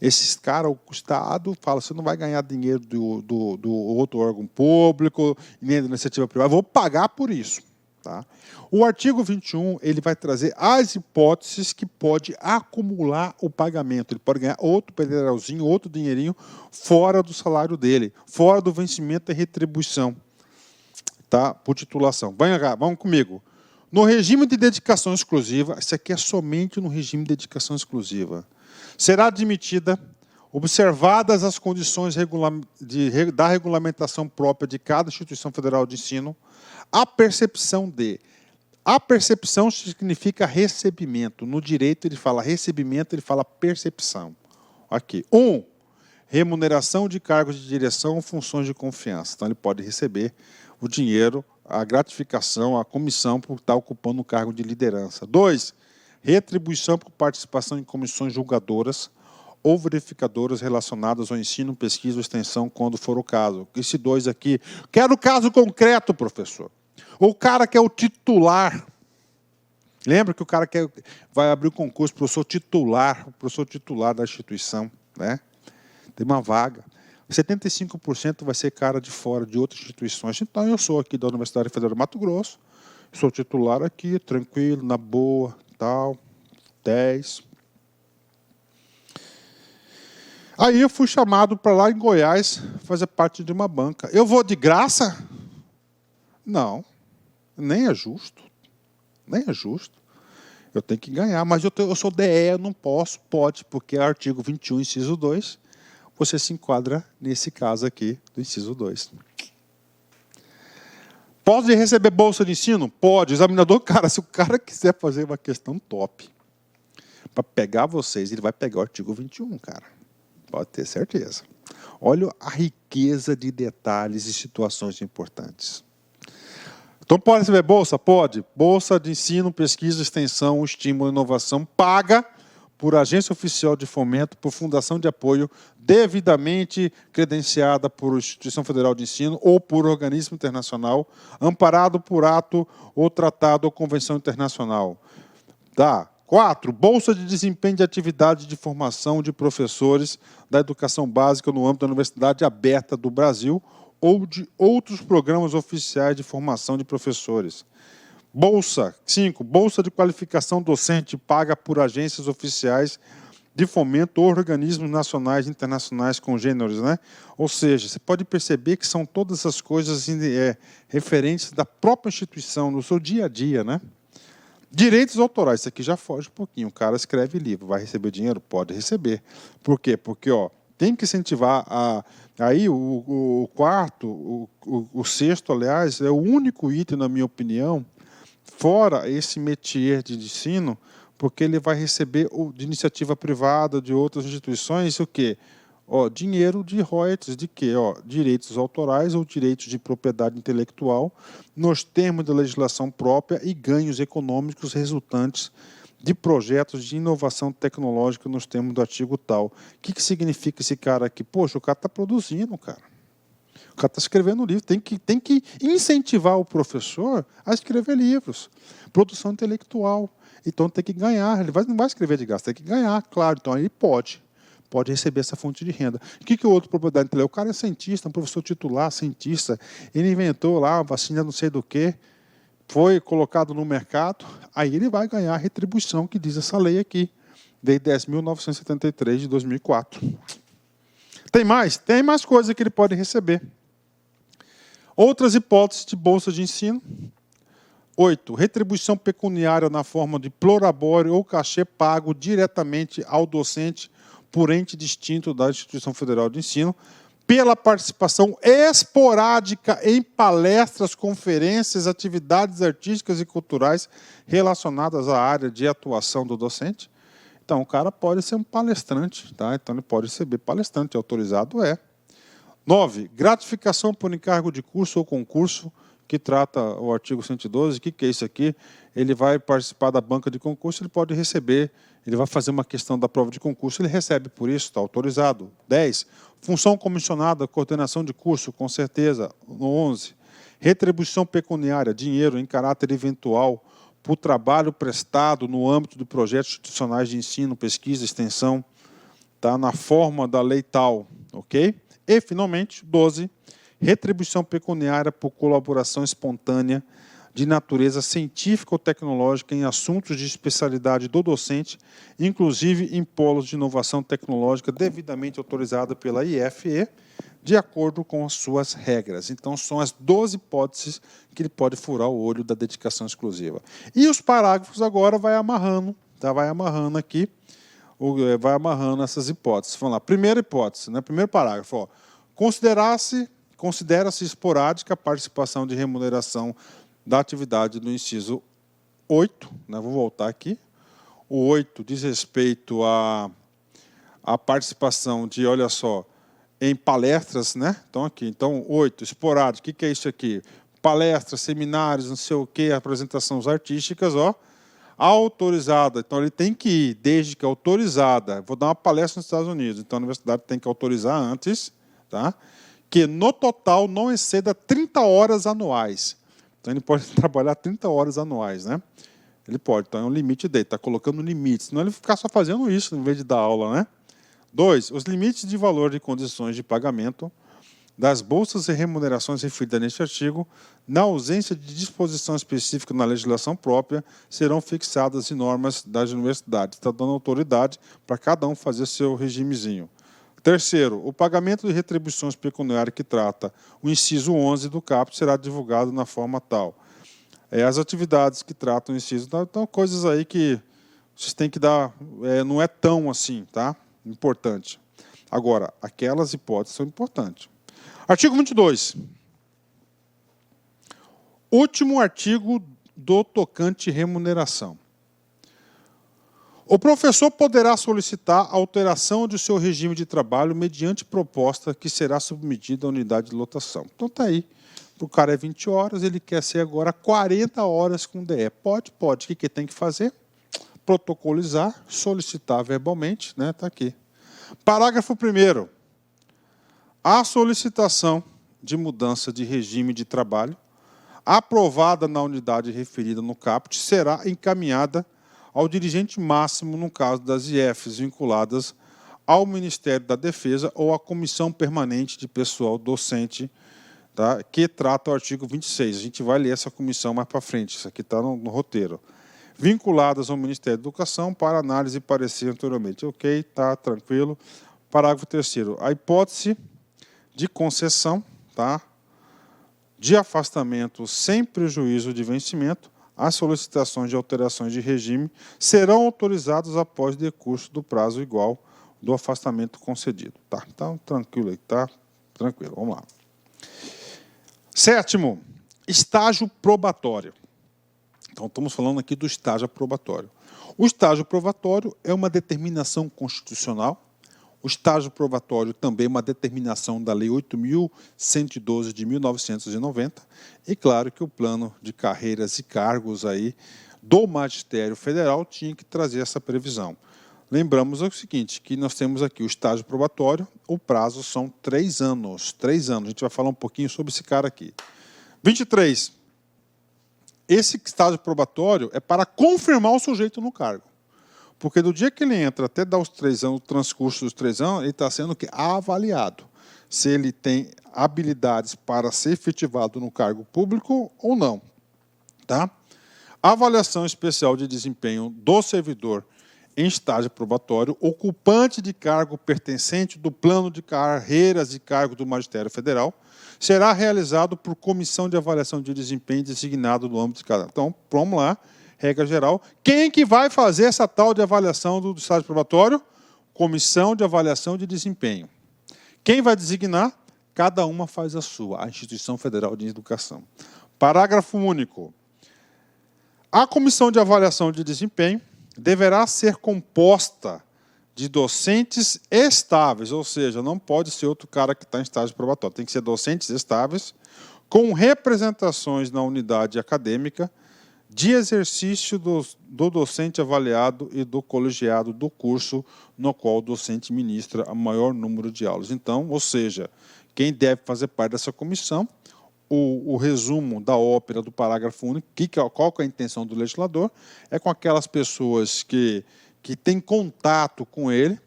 Esses caras, o Estado fala, você não vai ganhar dinheiro do outro órgão público, nem da iniciativa privada, vou pagar por isso. Tá? O artigo 21, ele vai trazer as hipóteses que pode acumular o pagamento. Ele pode ganhar outro federalzinho, outro dinheirinho, fora do salário dele, fora do vencimento da retribuição, tá? Por titulação. Vamos comigo. No regime de dedicação exclusiva, isso aqui é somente no regime de dedicação exclusiva, será admitida, observadas as condições da regulamentação própria de cada instituição federal de ensino, a percepção significa recebimento. No direito ele fala recebimento, ele fala percepção. Aqui. 1. Remuneração de cargos de direção ou funções de confiança. Então ele pode receber o dinheiro, a gratificação, a comissão por estar ocupando um cargo de liderança. 2. Retribuição por participação em comissões julgadoras ou verificadoras relacionadas ao ensino, pesquisa ou extensão, quando for o caso. Esse 2 aqui, quero o caso concreto, professor. O cara que é o titular. Lembra que o cara que vai abrir o concurso, o professor titular da instituição, né? Tem uma vaga. 75% vai ser cara de fora, de outras instituições. Então, eu sou aqui da Universidade Federal do Mato Grosso, sou titular aqui, tranquilo, na boa, tal, 10. Aí eu fui chamado para lá em Goiás fazer parte de uma banca. Eu vou de graça? Não, nem é justo. Nem é justo. Eu tenho que ganhar, mas eu sou DE, eu não posso, pode, porque é artigo 21, inciso 2, você se enquadra nesse caso aqui do inciso 2. Pode receber bolsa de ensino? Pode. O examinador, cara, se o cara quiser fazer uma questão top, para pegar vocês, ele vai pegar o artigo 21, cara. Pode ter certeza. Olha a riqueza de detalhes e situações importantes. Então, pode receber bolsa? Pode. Bolsa de ensino, pesquisa, extensão, estímulo e inovação, paga por agência oficial de fomento, por fundação de apoio, devidamente credenciada por instituição federal de ensino ou por organismo internacional, amparado por ato ou tratado ou convenção internacional. Tá. 4. Bolsa de desempenho de atividade de formação de professores da educação básica no âmbito da Universidade Aberta do Brasil ou de outros programas oficiais de formação de professores. Bolsa. 5. Bolsa de qualificação docente paga por agências oficiais de fomento ou organismos nacionais e internacionais congêneres, né? Ou seja, você pode perceber que são todas as coisas referentes da própria instituição, no seu dia a dia, né? Direitos autorais, isso aqui já foge um pouquinho. O cara escreve livro, vai receber dinheiro? Pode receber. Por quê? Porque tem que incentivar aí o quarto, o sexto, aliás, é o único item, na minha opinião, fora esse métier de ensino, porque ele vai receber de iniciativa privada, de outras instituições, o quê? Dinheiro de royalties, de quê? Direitos autorais ou direitos de propriedade intelectual, nos termos da legislação própria e ganhos econômicos resultantes de projetos de inovação tecnológica nos termos do artigo tal. O que significa esse cara aqui? Poxa, o cara está produzindo, cara. O cara está escrevendo livro. Tem que incentivar o professor a escrever livros. Produção intelectual. Então tem que ganhar. Ele não vai escrever de graça, tem que ganhar, claro. Então ele pode receber essa fonte de renda. O que é outro propriedade intelectual? O cara é cientista, um professor titular, cientista. Ele inventou lá uma vacina não sei do quê, foi colocado no mercado, aí ele vai ganhar a retribuição que diz essa lei aqui, Lei 10.973 de 2004. Tem mais? Tem mais coisa que ele pode receber. Outras hipóteses de bolsa de ensino. 8. Retribuição pecuniária na forma de prolabore ou cachê pago diretamente ao docente por ente distinto da instituição federal de ensino, pela participação esporádica em palestras, conferências, atividades artísticas e culturais relacionadas à área de atuação do docente. Então, o cara pode ser um palestrante, tá? Então ele pode receber palestrante, autorizado é. 9. Gratificação por encargo de curso ou concurso, que trata o artigo 112. O que é isso aqui? Ele vai participar da banca de concurso, ele pode receber, ele vai fazer uma questão da prova de concurso, ele recebe por isso, está autorizado. 10. Função comissionada, coordenação de curso, com certeza. 11. Retribuição pecuniária, dinheiro em caráter eventual, por trabalho prestado no âmbito de projetos institucionais de ensino, pesquisa, extensão, tá, na forma da lei tal, ok? E, finalmente, 12, retribuição pecuniária por colaboração espontânea de natureza científica ou tecnológica em assuntos de especialidade do docente, inclusive em polos de inovação tecnológica devidamente autorizada pela IFE, de acordo com as suas regras. Então, são as 12 hipóteses que ele pode furar o olho da dedicação exclusiva. E os parágrafos agora vai amarrando, tá? Vai amarrando aqui, vai amarrando essas hipóteses. Vamos lá. Primeira hipótese, né? Primeiro parágrafo. Ó. Considera-se esporádica a participação de remuneração da atividade do inciso 8. Né? Vou voltar aqui. O 8 diz respeito à participação de, olha só, em palestras, né? Então, aqui. Então, 8, esporádico. O que é isso aqui? Palestras, seminários, não sei o quê, apresentações artísticas, ó. Autorizada. Então, ele tem que ir, desde que autorizada. Vou dar uma palestra nos Estados Unidos. Então, a universidade tem que autorizar antes, tá? Que no total não exceda 30 horas anuais. Então, ele pode trabalhar 30 horas anuais, né? Ele pode. Então, é um limite dele. Está colocando limites. Senão, ele ficar só fazendo isso, em vez de dar aula, né? 2. Os limites de valor de condições de pagamento das bolsas e remunerações referidas neste artigo, na ausência de disposição específica na legislação própria, serão fixadas em normas das universidades. Está dando autoridade para cada um fazer seu regimezinho. 3º, o pagamento de retribuições pecuniárias que trata o inciso 11 do caput será divulgado na forma tal. As atividades que tratam o inciso, então coisas aí que vocês têm que dar, não é tão assim, tá? Importante. Agora, aquelas hipóteses são importantes. Artigo 22. Último artigo do tocante remuneração. O professor poderá solicitar alteração de seu regime de trabalho mediante proposta que será submetida à unidade de lotação. Então, está aí. O cara é 20 horas, ele quer ser agora 40 horas com DE. Pode. O que tem que fazer? Protocolizar, solicitar verbalmente, né? Está aqui. Parágrafo 1º. A solicitação de mudança de regime de trabalho, aprovada na unidade referida no caput, será encaminhada ao dirigente máximo no caso das IFs vinculadas ao Ministério da Defesa ou à Comissão Permanente de Pessoal Docente, tá, que trata o artigo 26. A gente vai ler essa comissão mais para frente, isso aqui está no roteiro. Vinculadas ao Ministério da Educação para análise e parecer anteriormente. Ok, está tranquilo. Parágrafo 3º. A hipótese de concessão, tá, de afastamento sem prejuízo de vencimento, as solicitações de alterações de regime serão autorizadas após decurso do prazo igual do afastamento concedido. Tá, então, tranquilo aí, tá? Tranquilo, vamos lá. 7º, estágio probatório. Então, estamos falando aqui do estágio probatório. O estágio probatório é uma determinação constitucional. O estágio probatório também é uma determinação da Lei 8.112 de 1990. E, claro, que o plano de carreiras e cargos aí do Magistério Federal tinha que trazer essa previsão. Lembramos o seguinte, que nós temos aqui o estágio probatório, o prazo são 3 anos. 3 anos, a gente vai falar um pouquinho sobre esse cara aqui. 23. Esse estágio probatório é para confirmar o sujeito no cargo. Porque do dia que ele entra até dar os 3 anos, o transcurso dos 3 anos, ele está sendo avaliado. Se ele tem habilidades para ser efetivado no cargo público ou não. Tá? Avaliação especial de desempenho do servidor em estágio probatório, ocupante de cargo pertencente do plano de carreiras e cargo do Magistério Federal, será realizado por comissão de avaliação de desempenho designado no âmbito de cada. Então, vamos lá, regra geral. Quem que vai fazer essa tal de avaliação do estágio probatório? Comissão de avaliação de desempenho. Quem vai designar? Cada uma faz a sua, a Instituição Federal de Educação. Parágrafo único. A comissão de avaliação de desempenho deverá ser composta de docentes estáveis, ou seja, não pode ser outro cara que está em estágio probatório, tem que ser docentes estáveis, com representações na unidade acadêmica, de exercício do docente avaliado e do colegiado do curso no qual o docente ministra o maior número de aulas. Então, ou seja, quem deve fazer parte dessa comissão, o resumo da ópera do parágrafo único, qual que é a intenção do legislador, é com aquelas pessoas que têm contato com ele,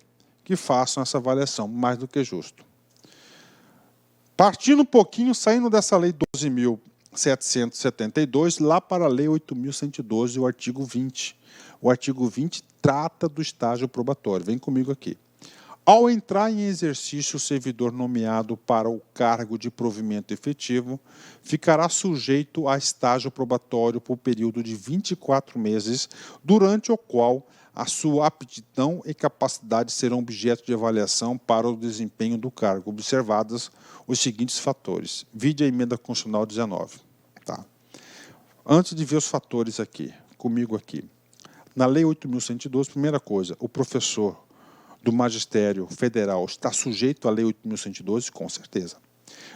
que façam essa avaliação, mais do que justo. Partindo um pouquinho, saindo dessa lei 12.772, lá para a lei 8.112, o artigo 20. O artigo 20 trata do estágio probatório. Vem comigo aqui. Ao entrar em exercício o servidor nomeado para o cargo de provimento efetivo, ficará sujeito a estágio probatório por período de 24 meses, durante o qual a sua aptidão e capacidade serão objeto de avaliação para o desempenho do cargo, observados os seguintes fatores. Vide a emenda constitucional 19. Tá. Antes de ver os fatores aqui, comigo aqui. Na lei 8.112, primeira coisa, o professor do magistério federal está sujeito à lei 8.112? Com certeza.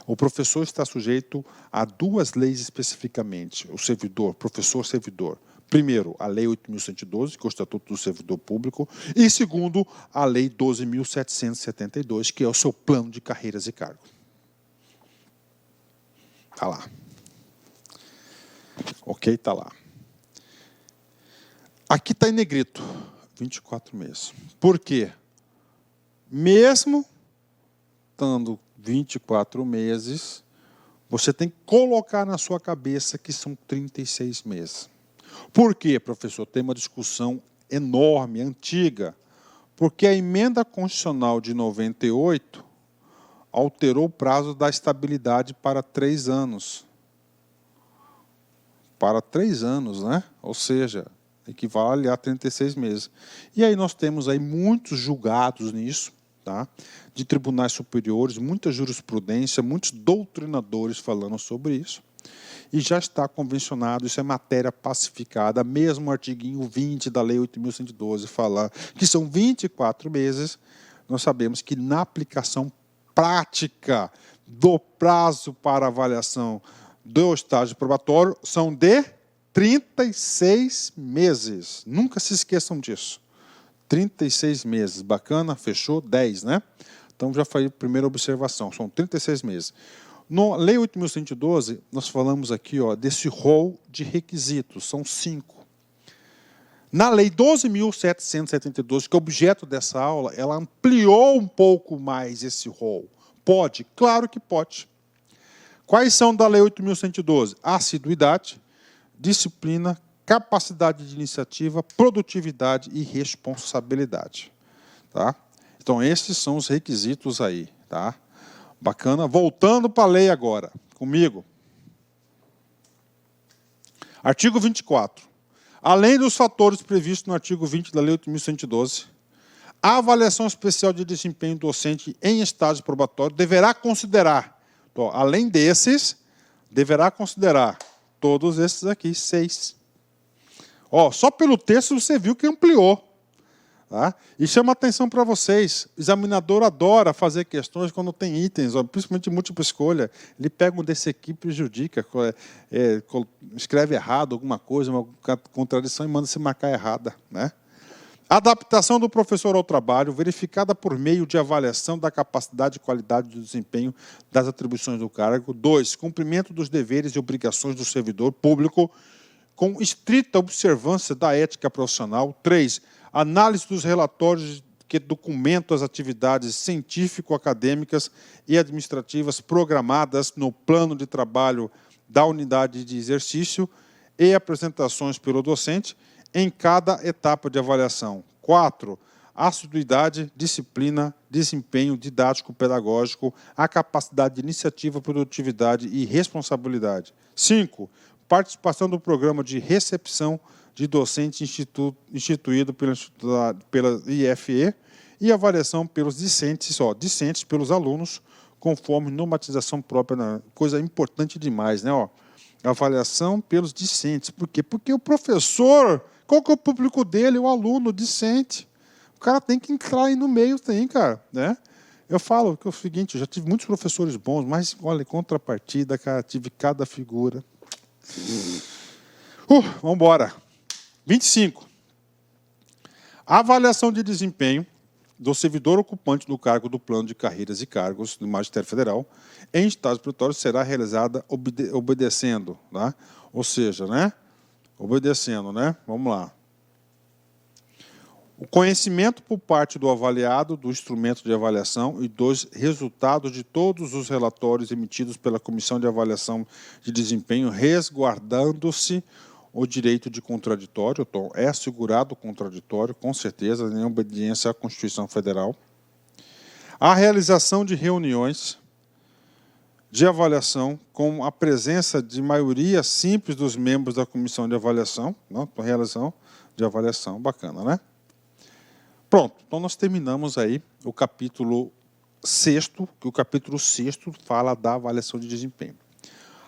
O professor está sujeito a duas leis especificamente, o servidor, professor-servidor. Primeiro, a lei 8.112, que é o Estatuto do Servidor Público, e segundo, a lei 12.772, que é o seu plano de carreiras e cargo. Está lá. Ok, está lá. Aqui está em negrito, 24 meses. Por quê? Mesmo estando 24 meses, você tem que colocar na sua cabeça que são 36 meses. Por quê, professor? Tem uma discussão enorme, antiga, porque a emenda constitucional de 98 alterou o prazo da estabilidade para 3 anos. Para 3 anos, né? Ou seja, equivale a 36 meses. E aí nós temos aí muitos julgados nisso, tá? De tribunais superiores, muita jurisprudência, muitos doutrinadores falando sobre isso. E já está convencionado, isso é matéria pacificada, mesmo o artiguinho 20 da lei 8.112 falar que são 24 meses, nós sabemos que na aplicação prática do prazo para avaliação do estágio probatório são de 36 meses. Nunca se esqueçam disso. 36 meses. Bacana, fechou? 10, né? Então, já foi a primeira observação. São 36 meses. Na Lei 8.112, nós falamos aqui desse rol de requisitos. São 5. Na Lei 12.772, que é objeto dessa aula, ela ampliou um pouco mais esse rol. Pode? Claro que pode. Quais são da Lei 8.112? Assiduidade, disciplina, capacidade de iniciativa, produtividade e responsabilidade. Tá? Então, esses são os requisitos aí. Tá? Bacana. Voltando para a lei agora, comigo. Artigo 24. Além dos fatores previstos no artigo 20 da Lei 8.112, a avaliação especial de desempenho docente em estágio probatório deverá considerar, então, além desses, deverá considerar todos esses aqui, 6. Só pelo texto você viu que ampliou. Tá? E chama atenção para vocês, o examinador adora fazer questões quando tem itens, principalmente múltipla escolha. Ele pega um desse aqui e prejudica, escreve errado alguma coisa, uma contradição e manda se marcar errada. Né? Adaptação do professor ao trabalho, verificada por meio de avaliação da capacidade e qualidade do desempenho das atribuições do cargo. 2. Cumprimento dos deveres e obrigações do servidor público, com estrita observância da ética profissional. 3. Análise dos relatórios que documentam as atividades científico-acadêmicas e administrativas programadas no plano de trabalho da unidade de exercício e apresentações pelo docente em cada etapa de avaliação. 4. Assiduidade, disciplina, desempenho didático-pedagógico, a capacidade de iniciativa, produtividade e responsabilidade. 5. Participação do programa de recepção de docente instituído pela IFE e avaliação pelos discentes pelos alunos, conforme normatização própria. Coisa importante demais, né? Avaliação pelos discentes. Por quê? Porque o professor, qual que é o público dele? O aluno, o discente. O cara tem que entrar aí no meio, tem, cara, né? Eu falo que é o seguinte, eu já tive muitos professores bons, mas, olha, em contrapartida, cara, tive cada figura. Vamos embora. 25. A avaliação de desempenho do servidor ocupante do cargo do plano de carreiras e cargos do Magistério Federal em estados pretórios será realizada obedecendo, né? Ou seja, né? Obedecendo, né? Vamos lá. O conhecimento por parte do avaliado do instrumento de avaliação e dos resultados de todos os relatórios emitidos pela Comissão de Avaliação de Desempenho, resguardando-se o direito de contraditório. Então, é assegurado o contraditório, com certeza, em obediência à Constituição Federal. A realização de reuniões de avaliação com a presença de maioria simples dos membros da Comissão de Avaliação. Não? Realização de avaliação, bacana, né? Pronto, então nós terminamos aí o capítulo 6º, que o capítulo 6º fala da avaliação de desempenho.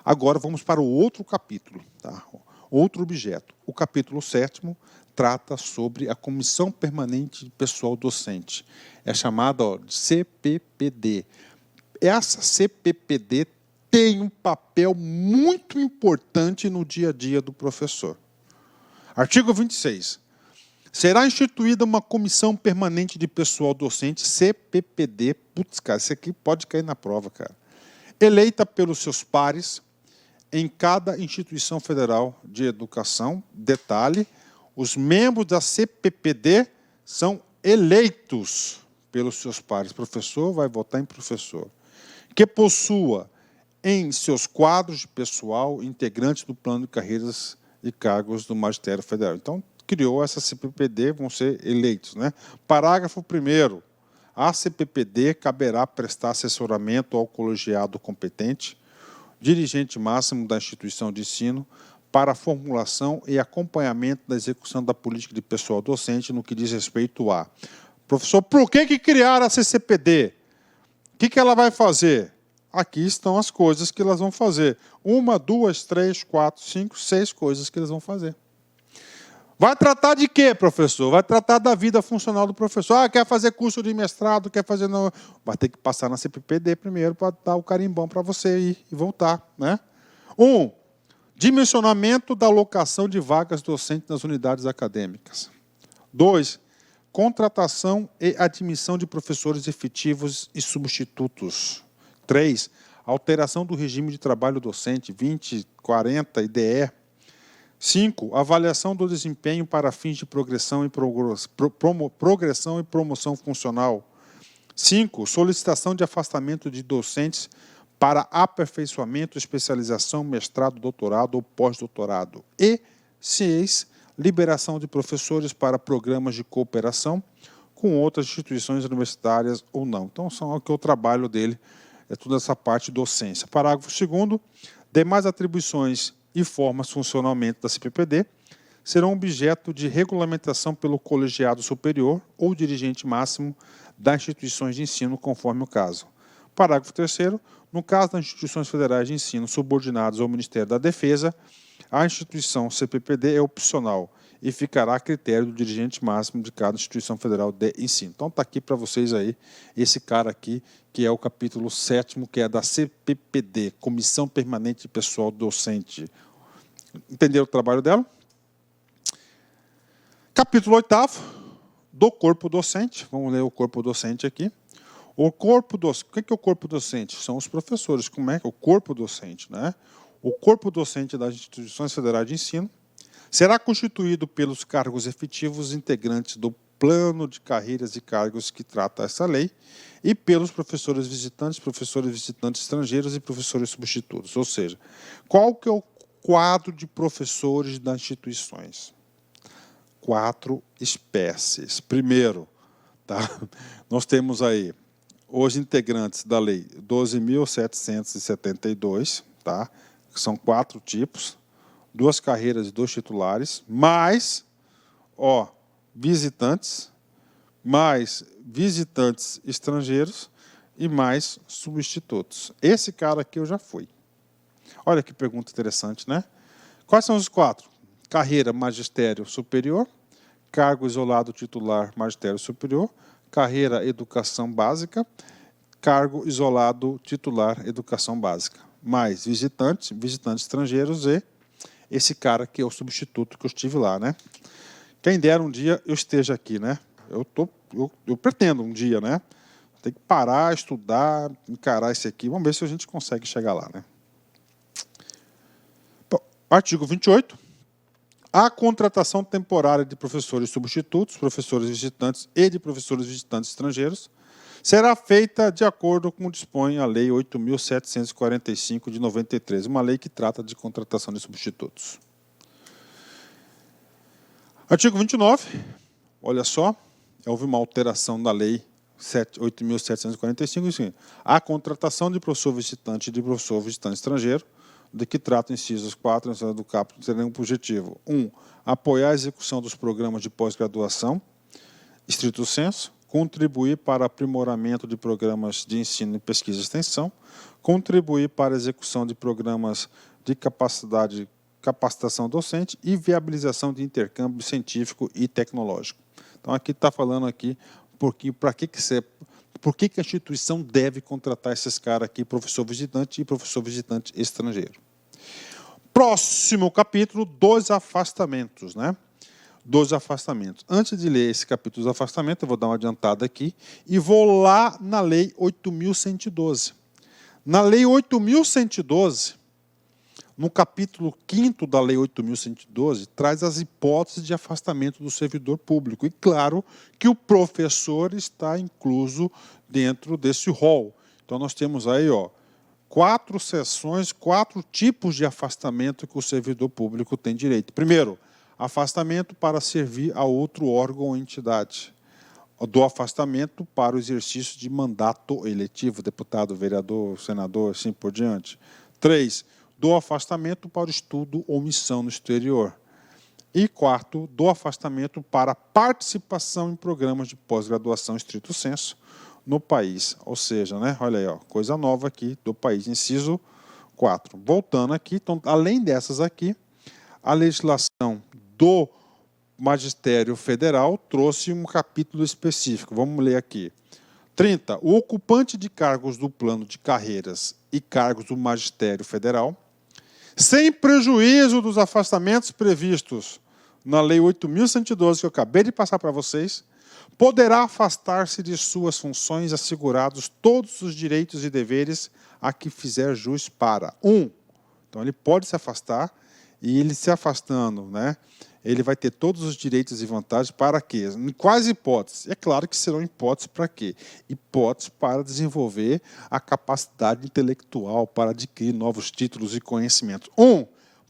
Agora vamos para o outro capítulo, tá? Outro objeto. O capítulo 7º trata sobre a Comissão Permanente de Pessoal Docente. É chamada de CPPD. Essa CPPD tem um papel muito importante no dia a dia do professor. Artigo 26. Será instituída uma comissão permanente de pessoal docente, CPPD, putz, cara, isso aqui pode cair na prova, cara, eleita pelos seus pares em cada instituição federal de educação. Detalhe, os membros da CPPD são eleitos pelos seus pares. Professor vai votar em professor. Que possua em seus quadros de pessoal integrantes do plano de carreiras e cargos do Magistério Federal. Então, criou essa CPPD, vão ser eleitos, né? Parágrafo 1º. A CPPD caberá prestar assessoramento ao colegiado competente, dirigente máximo da instituição de ensino, para a formulação e acompanhamento da execução da política de pessoal docente no que diz respeito a... Professor, por que criaram a CCPD? O que ela vai fazer? Aqui estão as coisas que elas vão fazer. 1, 2, 3, 4, 5, 6 coisas que elas vão fazer. Vai tratar de quê, professor? Vai tratar da vida funcional do professor. Ah, quer fazer curso de mestrado, quer fazer... Não... Vai ter que passar na CPPD primeiro para dar o carimbão para você ir e voltar, né? 1. Dimensionamento da alocação de vagas docentes nas unidades acadêmicas. 2. Contratação e admissão de professores efetivos e substitutos. 3. Alteração do regime de trabalho docente, 20, 40, IDE. 5. Avaliação do desempenho para fins de progressão e promoção funcional. 5. Solicitação de afastamento de docentes para aperfeiçoamento, especialização, mestrado, doutorado ou pós-doutorado. E 6. Liberação de professores para programas de cooperação com outras instituições universitárias ou não. Então, são o que o trabalho dele é toda essa parte de docência. Parágrafo 2º. Demais atribuições e formas de funcionamento da CPPD serão objeto de regulamentação pelo colegiado superior ou dirigente máximo das instituições de ensino, conforme o caso. Parágrafo 3º. No caso das instituições federais de ensino subordinadas ao Ministério da Defesa, a instituição CPPD é opcional e ficará a critério do dirigente máximo de cada instituição federal de ensino. Então, está aqui para vocês aí, esse cara aqui, que é o capítulo 7º, que é da CPPD, Comissão Permanente de Pessoal Docente. Entenderam o trabalho dela? Capítulo 8º, do corpo docente. Vamos ler o corpo docente aqui. O corpo docente, o que é o corpo docente? São os professores. Como é que é o corpo docente, né? O corpo docente das instituições federais de ensino será constituído pelos cargos efetivos integrantes do plano de carreiras e cargos que trata essa lei e pelos professores visitantes estrangeiros e professores substitutos. Ou seja, qual que é o quadro de professores das instituições? 4 espécies. Primeiro, tá? Nós temos aí os integrantes da lei 12.772, tá? Que são 4 tipos, 2 carreiras e 2 titulares, mais visitantes estrangeiros e mais substitutos. Esse cara aqui eu já fui. Olha que pergunta interessante, né? Quais são os 4? Carreira magistério superior, cargo isolado titular magistério superior, carreira educação básica, cargo isolado titular educação básica, mais visitantes estrangeiros e esse cara que é o substituto que eu estive lá, né? Quem dera um dia eu esteja aqui, né? Eu pretendo um dia, né? Tem que parar, estudar, encarar isso aqui. Vamos ver se a gente consegue chegar lá, né? Artigo 28. A contratação temporária de professores substitutos, professores visitantes e de professores visitantes estrangeiros será feita de acordo com o que dispõe a Lei 8.745 de 93, uma lei que trata de contratação de substitutos. Artigo 29. Olha só, houve uma alteração da Lei 8.745. A contratação de professor visitante e de professor visitante estrangeiro, de que trata incisos 4 do caput, terão um objetivo: 1. Apoiar a execução dos programas de pós-graduação, estrito sensu, contribuir para aprimoramento de programas de ensino, pesquisa e extensão, contribuir para a execução de programas de capacitação docente e viabilização de intercâmbio científico e tecnológico. Então, aqui está falando aqui por que a instituição deve contratar esses caras aqui, professor visitante e professor visitante estrangeiro. Próximo capítulo, dos afastamentos, né? Dos afastamentos. Antes de ler esse capítulo dos afastamentos, eu vou dar uma adiantada aqui e vou lá na Lei 8.112. Na Lei 8.112, no capítulo 5º da Lei 8.112, traz as hipóteses de afastamento do servidor público. E claro que o professor está incluso dentro desse rol. Então, nós temos aí, 4 seções, 4 tipos de afastamento que o servidor público tem direito. Primeiro, afastamento para servir a outro órgão ou entidade. Do afastamento para o exercício de mandato eletivo, deputado, vereador, senador, assim por diante. 3, do afastamento para o estudo ou missão no exterior. E 4, do afastamento para participação em programas de pós-graduação estrito sensu no país. Ou seja, né, olha aí, coisa nova aqui do país, inciso 4. Voltando aqui, então, além dessas aqui, a legislação do Magistério Federal trouxe um capítulo específico. Vamos ler aqui. 30. O ocupante de cargos do plano de carreiras e cargos do Magistério Federal, sem prejuízo dos afastamentos previstos na Lei 8.112, que eu acabei de passar para vocês, poderá afastar-se de suas funções assegurados todos os direitos e deveres a que fizer jus para 1. Então, ele pode se afastar, e ele se afastando, né, ele vai ter todos os direitos e vantagens para quê? Em quais hipóteses? É claro que serão hipóteses para quê? Hipóteses para desenvolver a capacidade intelectual, para adquirir novos títulos e conhecimentos. 1.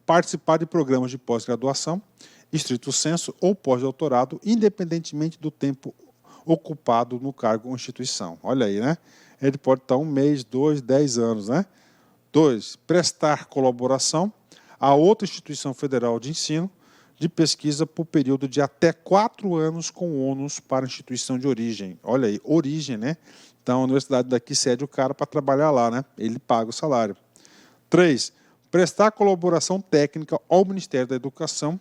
Participar de programas de pós-graduação, estrito sensu ou pós-doutorado, independentemente do tempo ocupado no cargo ou instituição. Olha aí, né? Ele pode estar 1 mês, 2, 10 anos, né? 2. Prestar colaboração a outra instituição federal de ensino, de pesquisa por período de até 4 anos com ônus para a instituição de origem. Olha aí, origem, né? Então, a universidade daqui cede o cara para trabalhar lá, né? Ele paga o salário. 3. Prestar colaboração técnica ao Ministério da Educação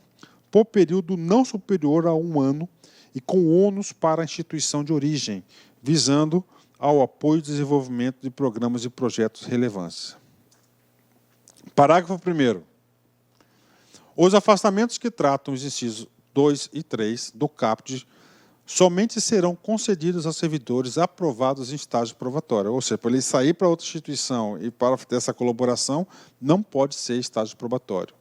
por período não superior a 1 ano e com ônus para a instituição de origem, visando ao apoio e desenvolvimento de programas e projetos relevantes. Parágrafo 1º. Os afastamentos que tratam os incisos 2 e 3 do caput somente serão concedidos a servidores aprovados em estágio probatório. Ou seja, para ele sair para outra instituição e para ter essa colaboração, não pode ser estágio probatório.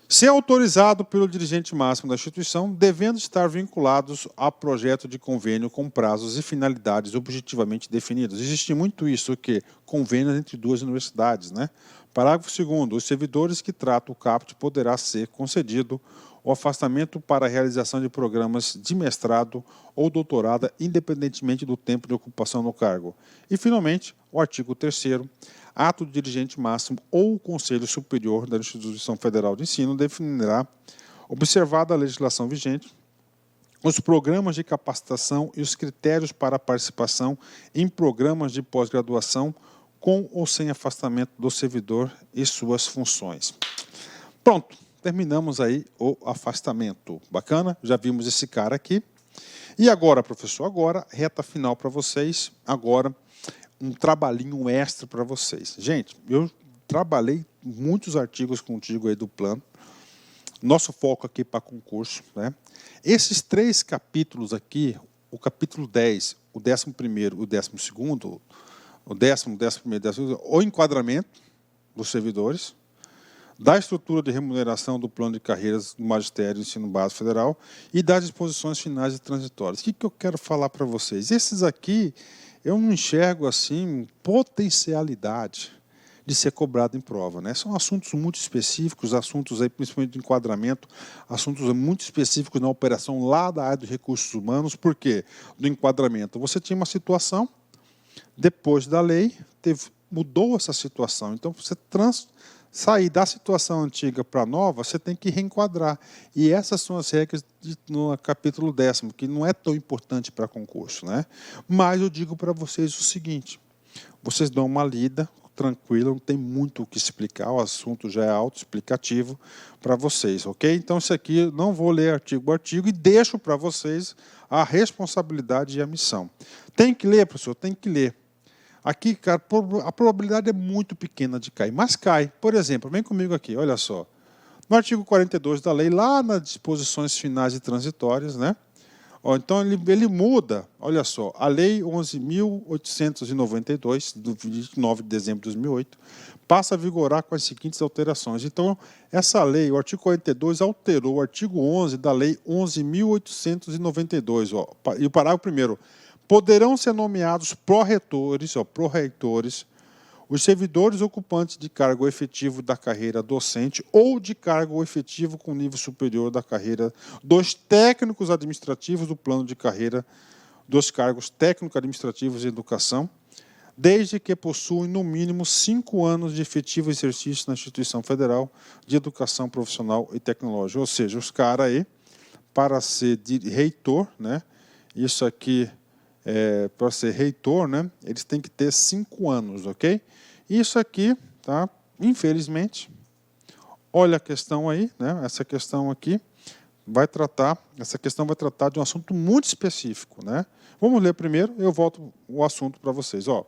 Se autorizado pelo dirigente máximo da instituição, devendo estar vinculados a projeto de convênio com prazos e finalidades objetivamente definidos. Existe muito isso, que convênios entre 2 universidades, né? Parágrafo 2º. Os servidores que tratam o caput poderá ser concedido o afastamento para a realização de programas de mestrado ou doutorado, independentemente do tempo de ocupação no cargo. E, finalmente, o artigo 3º. Ato do dirigente máximo ou o Conselho Superior da Instituição Federal de Ensino definirá, observada a legislação vigente, os programas de capacitação e os critérios para a participação em programas de pós-graduação com ou sem afastamento do servidor e suas funções. Pronto, terminamos aí o afastamento. Bacana? Já vimos esse cara aqui. E agora, professor, agora, reta final para vocês. Agora, um trabalhinho extra para vocês. Gente, eu trabalhei muitos artigos contigo aí do plano. Nosso foco aqui para concurso, né? Esses 3 capítulos aqui, o capítulo 10, o 11º e o 12º, o 10º, 11º, 12º, o enquadramento dos servidores, da estrutura de remuneração do plano de carreiras do magistério do ensino básico federal e das disposições finais e transitórias. O que eu quero falar para vocês? Esses aqui, eu não enxergo assim potencialidade de ser cobrado em prova, né? São assuntos muito específicos, assuntos aí, principalmente de enquadramento, assuntos muito específicos na operação lá da área dos recursos humanos. Por quê? Do enquadramento. Você tinha uma situação, depois da lei, mudou essa situação. Então, você sair da situação antiga para a nova, você tem que reenquadrar. E essas são as regras no capítulo 10º, que não é tão importante para concurso, né? Mas eu digo para vocês o seguinte, vocês dão uma lida, tranquilo, não tem muito o que explicar, o assunto já é autoexplicativo para vocês, ok? Então, isso aqui eu não vou ler artigo por artigo e deixo para vocês a responsabilidade e a missão. Tem que ler, professor? Tem que ler. Aqui, cara, a probabilidade é muito pequena de cair, mas cai. Por exemplo, vem comigo aqui, olha só. No artigo 42 da lei, lá nas disposições finais e transitórias, né? Então, ele muda, olha só, a Lei 11.892, do 29 de dezembro de 2008, passa a vigorar com as seguintes alterações. Então, essa lei, o artigo 42, alterou o artigo 11 da Lei 11.892. E o parágrafo 1º, poderão ser nomeados pró-reitores, os servidores ocupantes de cargo efetivo da carreira docente ou de cargo efetivo com nível superior da carreira dos técnicos administrativos do plano de carreira dos cargos técnico-administrativos de educação, desde que possuem, no mínimo, 5 anos de efetivo exercício na instituição federal de educação profissional e tecnológica. Ou seja, os caras aí, para ser reitor, né, isso aqui, para ser reitor, né, eles têm que ter 5 anos, ok? Isso aqui, tá? Infelizmente, olha a questão aí, né? Essa questão aqui essa questão vai tratar de um assunto muito específico, né? Vamos ler primeiro, eu volto o assunto para vocês, ó.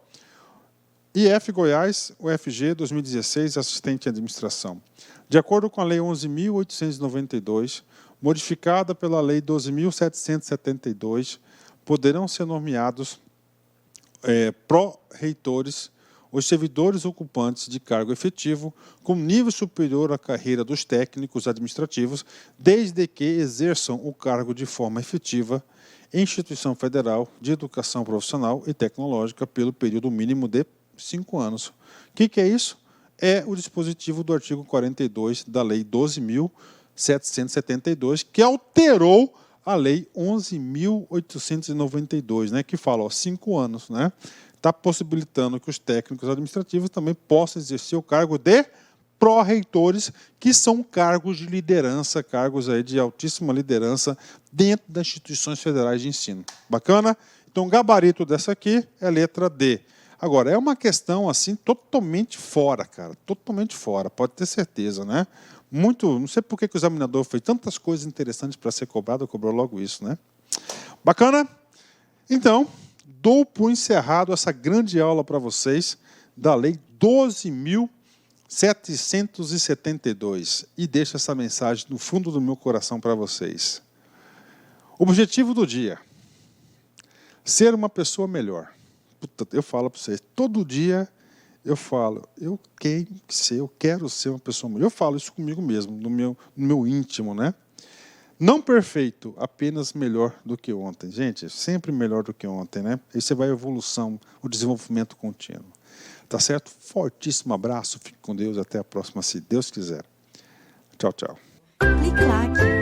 IF Goiás, UFG 2016, assistente de administração. De acordo com a Lei 11.892, modificada pela Lei 12.772, poderão ser nomeados pró-reitores os servidores ocupantes de cargo efetivo com nível superior à carreira dos técnicos administrativos, desde que exerçam o cargo de forma efetiva em instituição federal de educação profissional e tecnológica pelo período mínimo de 5 anos. O que é isso? É o dispositivo do artigo 42 da Lei 12.772, que alterou a Lei 11.892, né, que fala 5 anos, né? Está possibilitando que os técnicos administrativos também possam exercer o cargo de pró-reitores, que são cargos de liderança, cargos aí de altíssima liderança dentro das instituições federais de ensino. Bacana? Então, o gabarito dessa aqui é a letra D. Agora, é uma questão assim totalmente fora, cara, totalmente fora, pode ter certeza, né? Não sei por que o examinador fez tantas coisas interessantes para ser cobrado, cobrou logo isso, né? Bacana? Então, dou por encerrado essa grande aula para vocês da Lei 12.772 e deixo essa mensagem no fundo do meu coração para vocês. Objetivo do dia: ser uma pessoa melhor. Puta, eu falo para vocês, todo dia eu falo, eu quero ser uma pessoa melhor. Eu falo isso comigo mesmo, no meu íntimo, né? Não perfeito, apenas melhor do que ontem. Gente, sempre melhor do que ontem, né? Isso vai a evolução, o desenvolvimento contínuo. Tá certo? Fortíssimo abraço, fique com Deus, até a próxima, se Deus quiser. Tchau, tchau. Clique like.